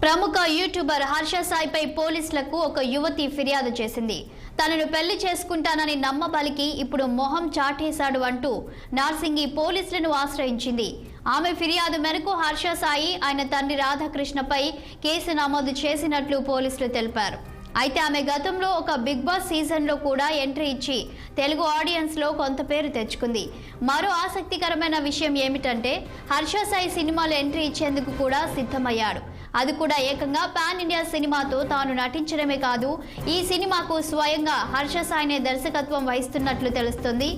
ప్రముఖ యూట్యూబర్ హర్ష సాయిపై పోలీసులకు ఒక యువతి ఫిర్యాదు చేసింది. తనను పెళ్లి చేసుకుంటానని నమ్మబలికి ఇప్పుడు మొహం చాటేశాడు అంటూ నార్సింగి పోలీసులను ఆశ్రయించింది. ఆమె ఫిర్యాదు మేరకు హర్ష సాయి ఆయన తండ్రి రాధాకృష్ణపై కేసు నమోదు చేసినట్లు పోలీసులు తెలిపారు. అయితే ఆమె గతంలో ఒక బిగ్ బాస్ సీజన్లో కూడా ఎంట్రీ ఇచ్చి తెలుగు ఆడియన్స్లో కొంత పేరు తెచ్చుకుంది. మరో ఆసక్తికరమైన విషయం ఏమిటంటే హర్ష సాయి సినిమాలో ఎంట్రీ ఇచ్చేందుకు కూడా సిద్ధమయ్యాడు. అది కూడా ఏకంగా పాన్ ఇండియా సినిమాతో తాను నటించడమే కాదు, ఈ సినిమాకు స్వయంగా హర్ష సాయినే దర్శకత్వం వహిస్తున్నట్లు తెలుస్తుంది.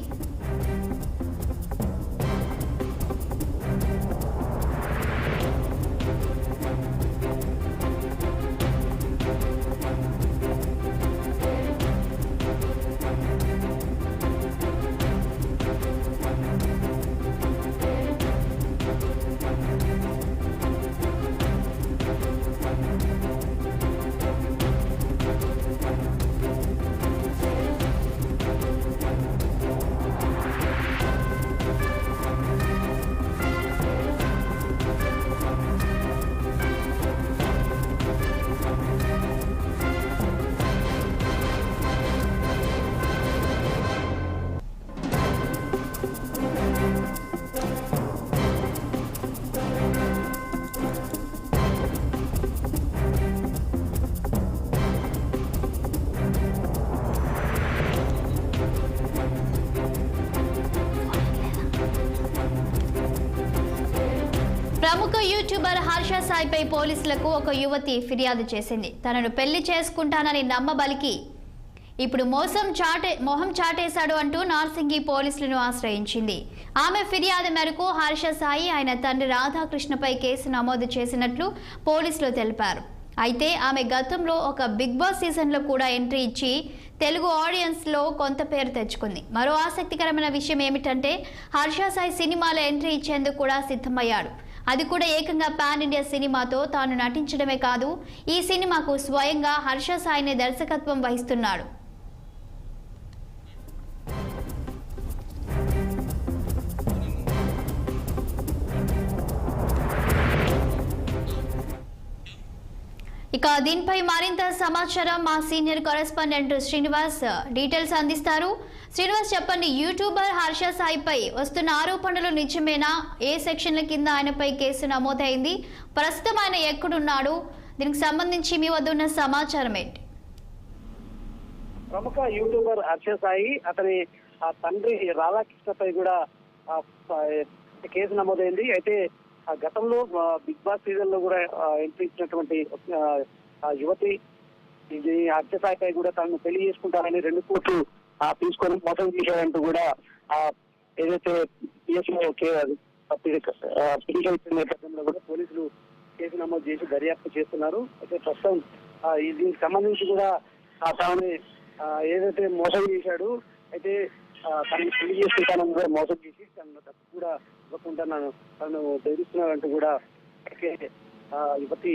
ప్రముఖ యూట్యూబర్ హర్ష సాయిపై పోలీసులకు ఒక యువతి ఫిర్యాదు చేసింది. తనను పెళ్లి చేసుకుంటానని నమ్మబలికి ఇప్పుడు మొహం చాటేశాడు అంటూ నార్సింగి పోలీసులను ఆశ్రయించింది. ఆమె ఫిర్యాదు మేరకు హర్ష సాయి ఆయన తండ్రి రాధాకృష్ణపై కేసు నమోదు చేసినట్లు పోలీసులు తెలిపారు. అయితే ఆమె గతంలో ఒక బిగ్ బాస్ సీజన్లో కూడా ఎంట్రీ ఇచ్చి తెలుగు ఆడియన్స్లో కొంత పేరు తెచ్చుకుంది. మరో ఆసక్తికరమైన విషయం ఏమిటంటే హర్ష సాయి సినిమాలో ఎంట్రీ ఇచ్చేందుకు కూడా సిద్ధమయ్యాడు. అది కూడా ఏకంగా పాన్ ఇండియా సినిమాతో తాను నటించడమే కాదు, ఈ సినిమాకు స్వయంగా హర్ష సాయినే దర్శకత్వం వహిస్తున్నాడు. ఇక దీనిపై మరింత సమాచారం మా సీనియర్ కరెస్పాండెంట్ శ్రీనివాస్ డీటెయిల్స్ అందిస్తారు. శ్రీనివాస్, చెప్పండి, యూట్యూబర్ హర్ష సాయిపై వస్తున్న ఆరోపణలు నిజమేనా? ఏ సెక్షన్ల కింద ఆయనపై కేసు నమోదైంది? ప్రస్తుతం ఆయన ఎక్కడున్నాడు? దీనికి సంబంధించి మీ వద్ద ఉన్న సమాచారం ఏంటి? ప్రముఖ యూట్యూబర్ హర్ష సాయి అతని తండ్రి రాధాకృష్ణపై కూడా కేసు నమోదైంది. అయితే గతంలో బిగ్ బాస్ సీజన్ లో కూడా ఎంట్రీ ఇచ్చినటువంటి యువతి హర్ష సాయిపై కూడా తనను పెళ్లి చేసుకుంటారని 2 కోట్లు తీసుకొని మోసం చేశారంటూ కూడా ఏదైతే పిటిషన్ ఇచ్చిన నేపథ్యంలో కూడా పోలీసులు కేసు నమోదు చేసి దర్యాప్తు చేస్తున్నారు. అయితే ప్రస్తుతం దీనికి సంబంధించి కూడా తాను ఏదైతే మోసం చేశాడు, అయితే తనని పెళ్లి చేసుకుంటానని కూడా మోసం చేసి తన తప్పు కూడా ఇవ్వకుండా తను బెదిరిస్తున్నారంటూ కూడా యువతి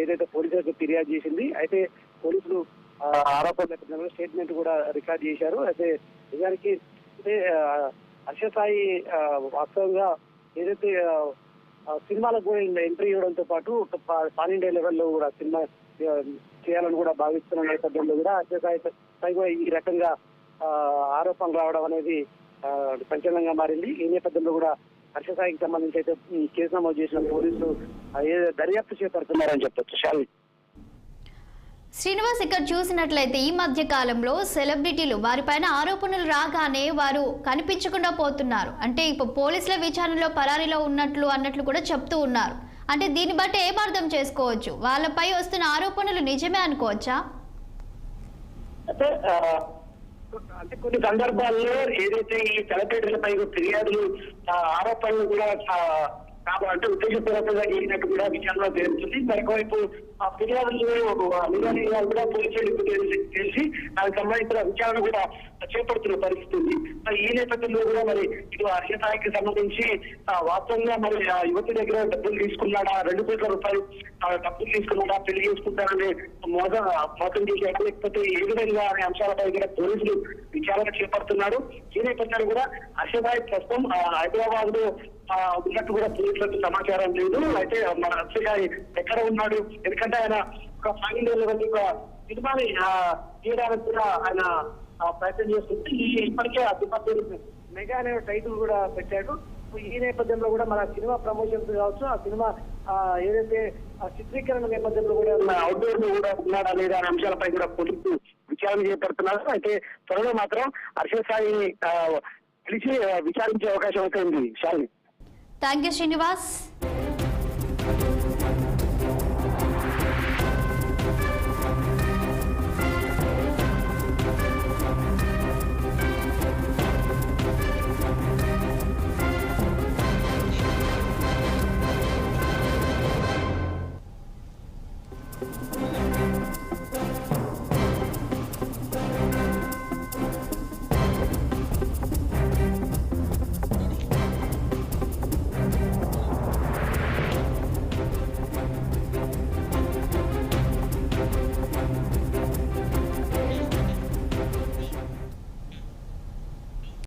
ఏదైతే పోలీసులకు ఫిర్యాదు చేసింది. అయితే పోలీసులు ఆరోపణల నేపథ్యంలో స్టేట్మెంట్ కూడా రికార్డ్ చేశారు. అయితే నిజానికి అంటే హర్ష సాయి వాస్తవంగా ఏదైతే సినిమాలకు కూడా ఎంట్రీ ఇవ్వడంతో పాటు పాన్ ఇండియా లెవెల్లో కూడా సినిమా చేయాలని కూడా భావిస్తున్న నేపథ్యంలో కూడా హర్ష సాయి కూడా ఈ రకంగా ఆరోపణలు రావడం అనేది సంచలనంగా మారింది. ఈ నేపథ్యంలో కూడా హర్ష సాయికి సంబంధించి అయితే కేసు నమోదు చేసిన పోలీసులు దర్యాప్తు చేపడుతున్నారని చెప్పొచ్చు. శాలిని, శ్రీనివాస్, ఇక్కడ చూసినట్లయితే ఈ మధ్య కాలంలో సెలబ్రిటీలు వారిపైన ఆరోపణలు రాగానే వారు కనిపించకుండా పోతున్నారు. అంటే ఇప్పుడు పోలీసుల విచారణలో పరారీలో అన్నట్లు కూడా చెప్తూ ఉన్నారు. అంటే దీన్ని బట్టి ఏం అర్థం చేసుకోవచ్చు? వాళ్ళపై వస్తున్న ఆరోపణలు నిజమే అనుకోవచ్చా? అంటే కొన్ని సందర్భాల్లో ఏదైతే ఈ సెలబ్రిటీలపై ఫిర్యాదులు ఆరోపణలు కూడా కాబట్టి ఉద్దేశపూర్వకంగా చేసినట్టు కూడా విచారణలో తెలుస్తుంది. మరొకవైపు ఆ ఫిర్యాదులు నిజాలు కూడా పోలీసులకు తెలిసి దానికి సంబంధించిన విచారణ కూడా చేపడుతున్న పరిస్థితి ఉంది. ఈ నేపథ్యంలో కూడా మరి ఇటు హర్ష సాయికి సంబంధించి వాస్తవంగా మరి ఆ యువతి దగ్గర డబ్బులు తీసుకున్నాడా, 2 కోట్ల రూపాయలు డబ్బులు తీసుకున్నాడా, పెళ్లి చేసుకుంటారని మోసం చేశాడు, లేకపోతే ఏ విధంగా అనే అంశాలపై కూడా పోలీసులు విచారణ చేపడుతున్నారు. ఈ నేపథ్యంలో కూడా హర్ష సాయి ప్రస్తుతం హైదరాబాద్ లో ఉన్నట్టు కూడా పోలీసులకు సమాచారం లేదు. అయితే మన హర్ష ఎక్కడ ఉన్నాడు, ఎందుకంటే ఆయన ఒక ఫైనల్ లెవెల్ ఒక సినిమాని తీయడానికి కూడా ఆయన ప్రయత్నం చేస్తుంది. ఇప్పటికే అతిపత్తి మెగా అనే టైటిల్ కూడా పెట్టాడు. ఈ నేపథ్యంలో కూడా మన సినిమా ప్రమోషన్స్ కావచ్చు, ఆ సినిమా ఏదైతే చిత్రీకరణ నేపథ్యంలో కూడా అవుట్డోర్ లో కూడా ఉన్నాడా లేదా అనే అంశాలపై కూడా పోలీసులు విచారణ చేపడుతున్నారు. అయితే త్వరలో మాత్రం హర్ష సాయిని పిలిచి విచారించే అవకాశం అయితే ఉంది. శాలిని. Thank you Srinivas.